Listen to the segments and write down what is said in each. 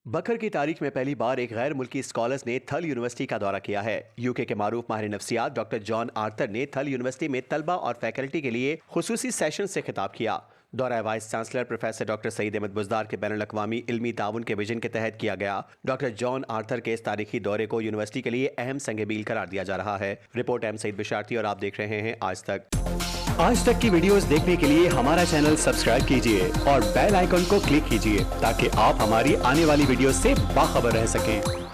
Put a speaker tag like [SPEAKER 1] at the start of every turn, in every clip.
[SPEAKER 1] बकर की तारीख में पहली बार एक गैर मुल्की स्कॉलर्स ने थल यूनिवर्सिटी का दौरा किया है। यूके के मारूफ माहिर नफ्सियात डॉक्टर जॉन आर्थर ने थल यूनिवर्सिटी में तलबा और फैकल्टी के लिए खुसूसी सेशन से खिताब किया। दौरा vice chancellor professor doctor Saeed Ahmad Buzdar के बैनुल-अक़वामी इल्मी ताउन के विजन के तहत किया गया। डॉक्टर जॉन आर्थर के इस तारीखी दौरे को यूनिवर्सिटी के लिए अहम संग मील करार दिया जा रहा है। रिपोर्ट एम सईद बिशारती और आप देख रहे हैं आज तक की वीडियोस देखने के लिए हमारा चैनल सब्सक्राइब कीजिए और बेल आइकन को क्लिक कीजिए ताकि आप हमारी आने वाली वीडियोस से बाखबर रह सकें।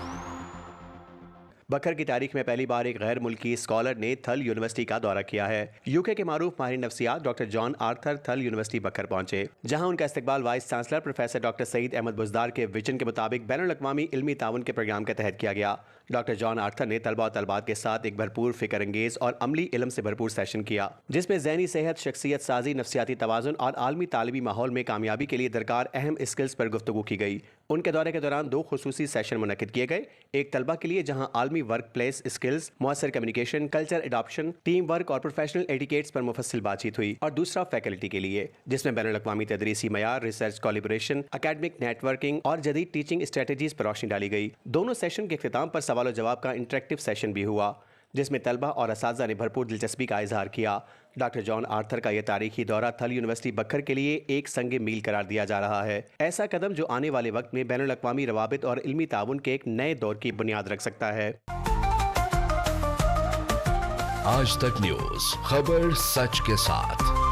[SPEAKER 1] बकर की तारीख में पहली बार एक गैर मुल्की स्कॉलर ने थल यूनिवर्सिटी का दौरा किया है। यूके के मारूफ माहिर नफ्सियात doctor John Arthur Thal University Bhakkar पहुंचे, जहां उनका इस्तकबाल vice chancellor professor doctor Saeed Ahmad Buzdar के विजन के मुताबिक बैनुल-अक़वामी इल्मी ताउन के प्रोग्राम के तहत किया गया। डॉक्टर जॉन आर्थर ने तलबा और तलबात के साथ एक भरपूर फिक्र अंगेज और अमली इल्म से भरपूर सेशन किया, जिसमें ज़हनी सेहत, शख्सियत साजी, नफ्सियाती तवाज़ुन और आलमी तालिबी माहौल में कामयाबी के लिए दरकार अहम स्किल्स पर गुफ्तगू की गई। उनके दौरे के दौरान दो खुसूसी सेशन मुनक़िद किए गए, एक तलबा के लिए जहां आलमी वर्क प्लेस स्किल्स, मुअस्सर communication, culture adoption, team work और प्रोफेशनल एटिकेट्स पर मुफस्सिल बातचीत हुई, और दूसरा फैकल्टी के लिए जिसमें बैनुल-अक़वामी तदरीसी मयार, रिसर्च कोलैबोरेशन, एकेडमिक नेटवर्किंग और जदीद टीचिंग स्ट्रेटजीज पर रोशनी डाली गई। दोनों सेशन के इख्तिताम पर सवाल और जवाब का इंटरेक्टिव सेशन भी हुआ, जिसमें तलबा और असातिज़ा ने भरपूर दिलचस्पी का इजहार किया। डॉक्टर जॉन आर्थर का यह तारीखी दौरा थल यूनिवर्सिटी बकर के लिए एक संग मील करार दिया जा रहा है। ऐसा कदम जो आने वाले वक्त में बैनुल-अक़वामी रवाबित और इल्मी ताउन के एक नए दौर की बुनियाद रख सकता है।
[SPEAKER 2] आज तक न्यूज़, खबर सच के साथ।